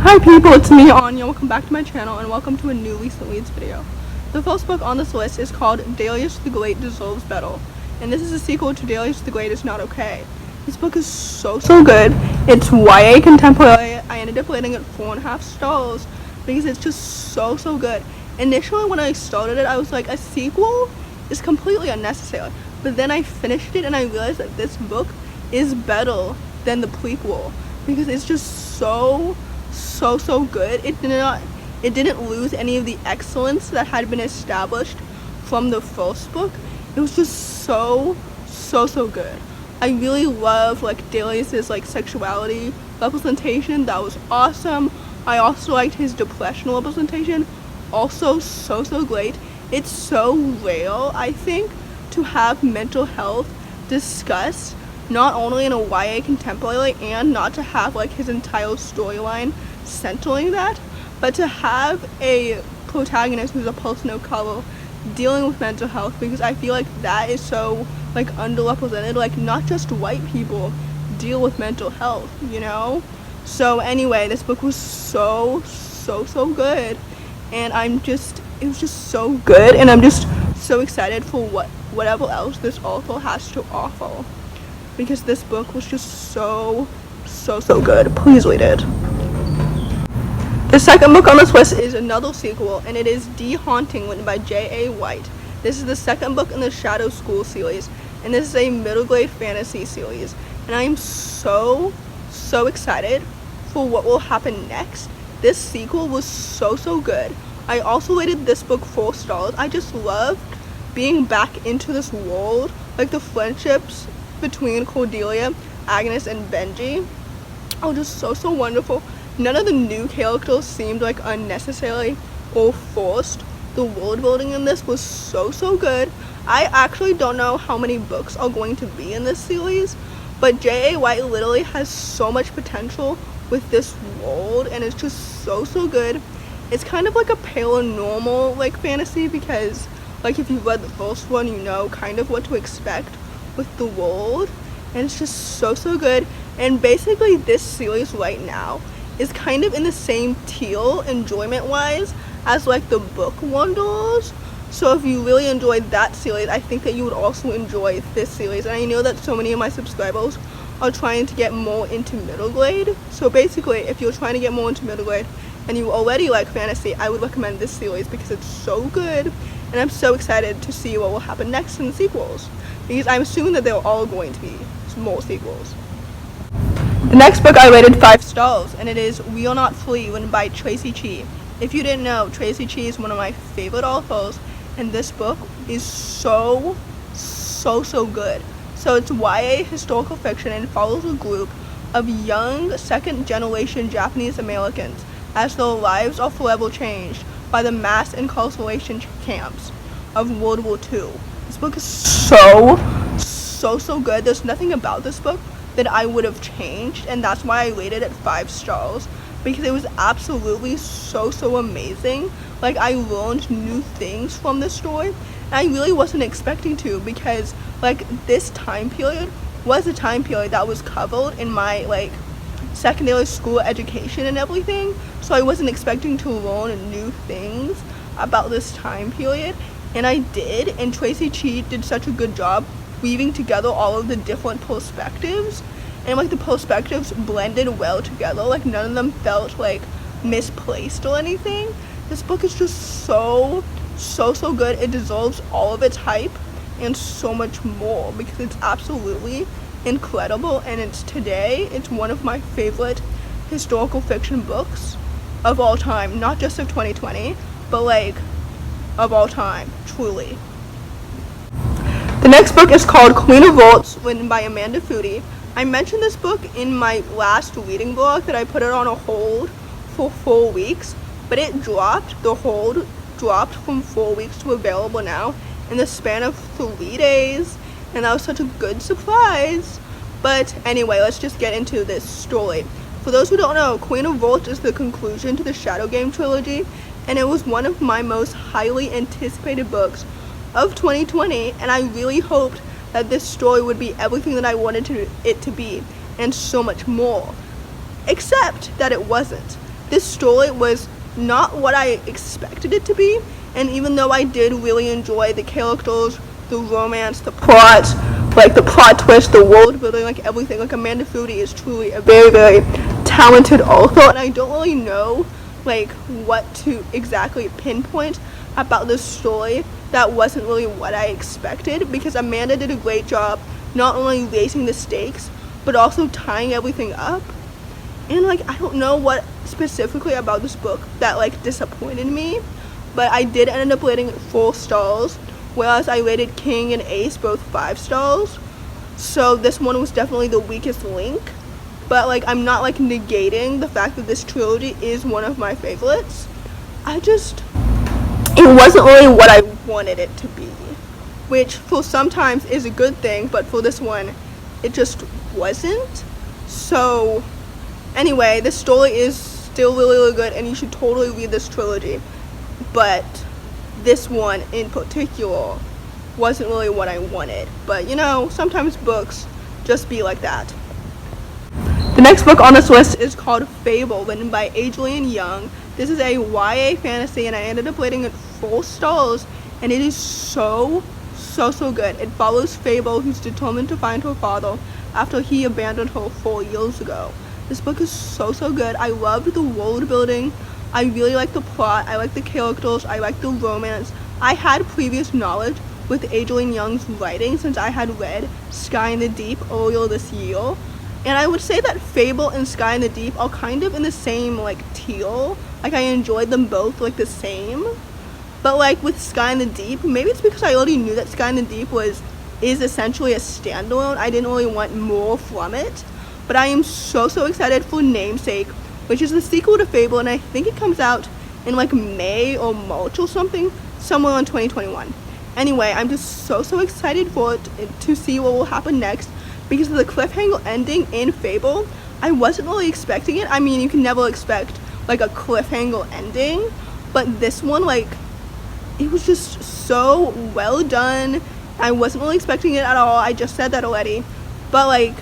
Hi people, it's me Anja, welcome back to my channel and welcome to a new recent reads video. The first book on this list is called Darius the Great Deserves Better, and this is a sequel to Darius the Great Is Not Okay. This book is so good. It's YA contemporary. I ended up rating it 4.5 stars because it's just so good. Initially when I started it I was like, a sequel is completely unnecessary, but then I finished it and I realized that this book is better than the prequel because it's just so good. It didn't lose any of the excellence that had been established from the first book. It was just so good. I really love Darius's sexuality representation. That was awesome. I also liked his depression representation, also so great. It's so rare, I think, to have mental health discussed not only in a YA contemporary and not to have his entire storyline centering that, but to have a protagonist who's a person of color dealing with mental health, because I feel like that is so underrepresented. Not just white people deal with mental health, you know? So anyway, this book was so good, and it was just so good, and I'm just so excited for whatever else this author has to offer, because this book was just so good. Please read it. The second book on this list is another sequel, and it is Dehaunting, written by J.A. White. This is the second book in the Shadow School series, and this is a middle grade fantasy series, and I am so excited for what will happen next. This sequel was so good. I also rated this book 4 stars. I just loved being back into this world, the friendships between Cordelia, Agnes, and Benji are just so wonderful. None of the new characters seemed unnecessary or forced. The world building in this was so good. I actually don't know how many books are going to be in this series, but J.A. White literally has so much potential with this world, and it's just so good. It's kind of like a paranormal fantasy, because if you've read the first one, you know kind of what to expect with the world, and it's just so good. And basically this series right now is kind of in the same tier enjoyment wise as the book Wanderers. So if you really enjoyed that series, I think that you would also enjoy this series. And I know that so many of my subscribers are trying to get more into middle grade, so basically if you're trying to get more into middle grade and you already like fantasy, I would recommend this series because it's so good, and I'm so excited to see what will happen next in the sequels, because I'm assuming that there are all going to be more sequels. The next book I rated 5 stars, and it is We Are Not Free, written by Traci Chee. If you didn't know, Traci Chee is one of my favorite authors, and this book is so good. So it's YA historical fiction and follows a group of young second-generation Japanese Americans as their lives are forever changed by the mass incarceration camps of World War II. This book is so good. There's nothing about this book that I would have changed, and that's why I rated it 5 stars, because it was absolutely so amazing. I learned new things from this story, and I really wasn't expecting to, because this time period was a time period that was covered in my secondary school education and everything, so I wasn't expecting to learn new things about this time period, and I did. And Traci Chee did such a good job weaving together all of the different perspectives, and the perspectives blended well together. None of them felt misplaced or anything. This book is just so good. It deserves all of its hype and so much more, because it's absolutely incredible, and it's one of my favorite historical fiction books of all time, not just of 2020, but of all time, truly. The next book is called Queen of Waltz, written by Amanda Foody. I mentioned this book in my last reading blog that I put it on a hold for 4 weeks, but it dropped. The hold dropped from 4 weeks to available now in the span of 3 days, and that was such a good surprise. But anyway, let's just get into this story. For those who don't know, Queen of Waltz is the conclusion to the Shadow Game trilogy, and it was one of my most highly anticipated books of 2020, and I really hoped that this story would be everything that I wanted it to be, and so much more. Except that it wasn't. this story was not what I expected it to be, and even though I did really enjoy the characters, the romance, the plot, like the plot twist, the world building, like everything, like Amanda Foody is truly a very, very talented author, and I don't really know like what to exactly pinpoint about this story that wasn't really what I expected, because Amanda did a great job not only raising the stakes but also tying everything up. And like I don't know what specifically about this book that like disappointed me, but I did end up rating it 4 stars, whereas I rated King and Ace both 5 stars. So this one was definitely the weakest link, but like I'm not like negating the fact that this trilogy is one of my favorites. It wasn't really what I wanted it to be, which for sometimes is a good thing, but for this one it just wasn't. So anyway, this story is still really, really good, and you should totally read this trilogy, but this one in particular wasn't really what I wanted. But you know, sometimes books just be like that. The next book on this list is called Fable, written by Adrienne Young. This is a YA fantasy, and I ended up rating it 4 stars, and it is so good. It follows Fable, who's determined to find her father after he abandoned her 4 years ago. This book is so good. I loved the world building. I really like the plot. I like the characters. I like the romance. I had previous knowledge with Adrienne Young's writing since I had read Sky in the Deep earlier this year. And I would say that Fable and Sky in the Deep are kind of in the same like tier. Like I enjoyed them both like the same. But like with Sky in the Deep, maybe it's because I already knew that Sky in the Deep is essentially a standalone. I didn't really want more from it. But I am so excited for Namesake, which is the sequel to Fable, and I think it comes out in like May or March or something, somewhere in 2021. Anyway, I'm just so excited for it to see what will happen next, because of the cliffhanger ending in Fable. I wasn't really expecting it. I mean, you can never expect like a cliffhanger ending, but this one, like, it was just so well done. I wasn't really expecting it at all. I just said that already, but like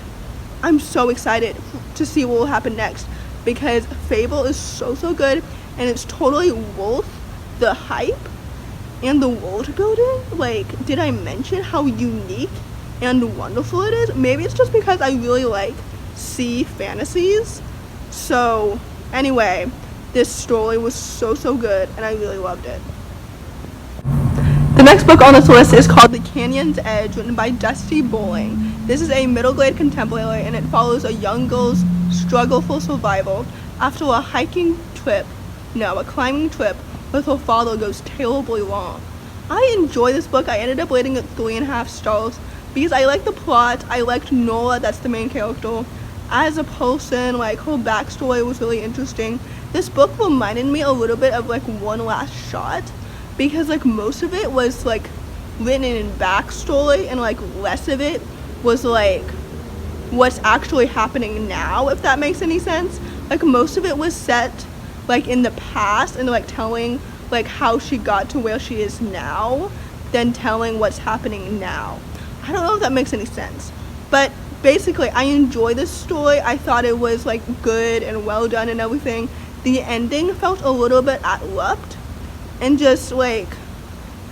I'm so excited to see what will happen next, because Fable is so good, and it's totally worth the hype and the world building. Like, did I mention how unique and wonderful it is? Maybe it's just because I really like sea fantasies. So anyway, this story was so good, and I really loved it. The next book on this list is called The Canyon's Edge, written by Dusti. This is a middle grade contemporary, and it follows a young girl's struggle for survival after a climbing trip with her father goes terribly wrong. I enjoy this book. I ended up rating it 3.5 stars because I like the plot. I liked Nora, that's the main character. As a person, like, her backstory was really interesting. This book reminded me a little bit of like One Last Shot, because like most of it was like written in backstory, and like less of it was like what's actually happening now, if that makes any sense. Like most of it was set like in the past and like telling like how she got to where she is now, than telling what's happening now. I don't know if that makes any sense, but basically I enjoy this story. I thought it was like good and well done and everything. The ending felt a little bit abrupt, and just like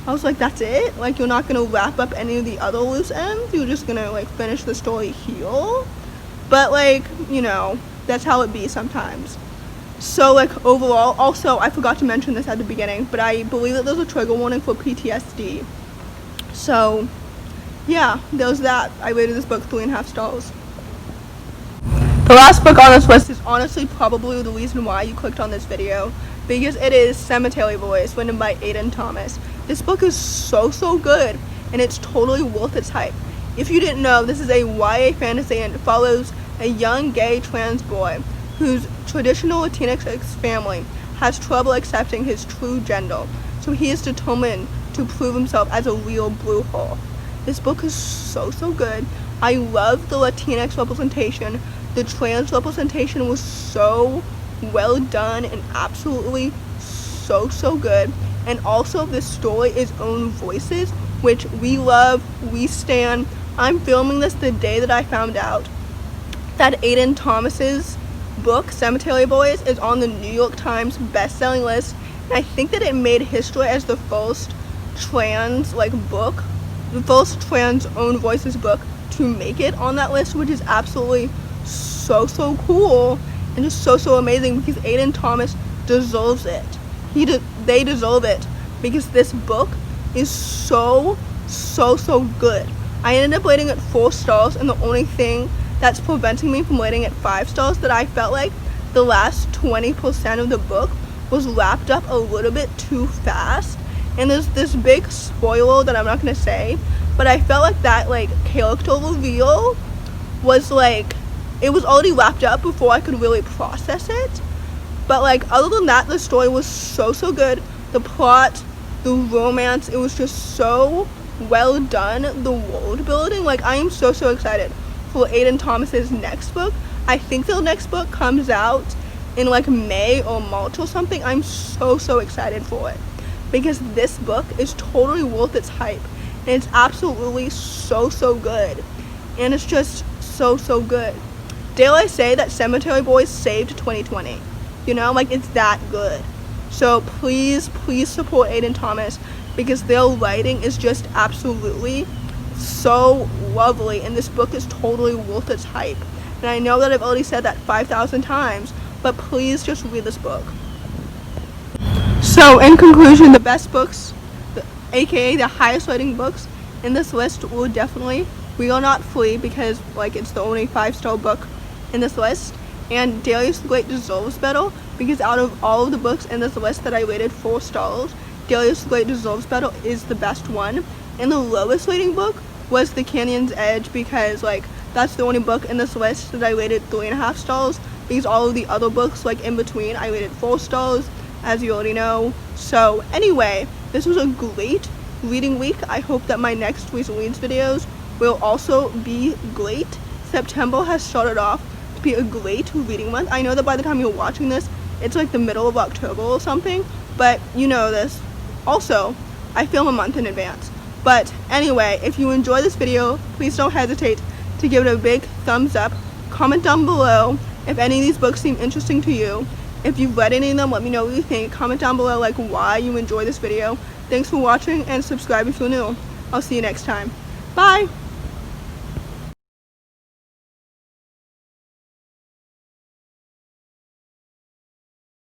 I was like, that's it? Like, you're not gonna wrap up any of the other loose ends? You're just gonna like finish the story here? But like, you know, that's how it be sometimes. So like overall, also I forgot to mention this at the beginning, but I believe that there's a trigger warning for PTSD. So yeah, there was that. I rated this book 3.5 stars. The last book on this list is honestly probably the reason why you clicked on this video, because it is Cemetery Boys, written by Aiden Thomas. This book is so good, and it's totally worth its hype. If you didn't know, this is a YA fantasy, and it follows a young gay trans boy whose traditional Latinx family has trouble accepting his true gender, so he is determined to prove himself as a real blue heart. This book is so good. I love the Latinx representation. The trans representation was so well done and absolutely so good. And also this story is own voices, which we love, we stan. I'm filming this the day that I found out that Aiden Thomas's book, Cemetery Boys, is on the New York Times best-selling list, and I think that it made history as the first trans book, the first trans own voices book to make it on that list, which is absolutely so cool and just so amazing, because Aiden Thomas deserves it. They deserve it, because this book is so good. I ended up rating it 4 stars, and the only thing that's preventing me from rating it 5 stars, that I felt like the last 20% of the book was wrapped up a little bit too fast. And there's this big spoiler that I'm not gonna say, but I felt like that character reveal was it was already wrapped up before I could really process it. But other than that, the story was so good. The plot, the romance, it was just so well done. The world building, I am so excited for Aiden Thomas's next book. I think the next book comes out in May or March or something. I'm so excited for it, because this book is totally worth its hype, and it's absolutely so good, and it's just so good. Dare I say that Cemetery Boys saved 2020? You know, it's that good. So please support Aiden Thomas, because their writing is just absolutely so lovely, and this book is totally worth its hype. And I know that I've already said that 5,000 times, but please just read this book. So in conclusion, the best books, aka the highest rating books in this list, were definitely We Are Not Free, because it's the only 5-star book in this list, and Darius the Great deserves better, because out of all of the books in this list that I rated 4 stars, Darius the Great deserves better is the best one. And the lowest rating book was The Canyon's Edge, because that's the only book in this list that I rated 3.5 stars, because all of the other books in between I rated 4 stars, as you already know. So anyway, this was a great reading week. I hope that my next Recent Reads videos will also be great. September has started off to be a great reading month. I know that by the time you're watching this, it's the middle of October or something, but you know this. Also, I film a month in advance. But anyway, if you enjoy this video, please don't hesitate to give it a big thumbs up. Comment down below if any of these books seem interesting to you. If you've read any of them, let me know what you think. Comment down below why you enjoy this video. Thanks for watching, and subscribe if you're new. I'll see you next time. Bye!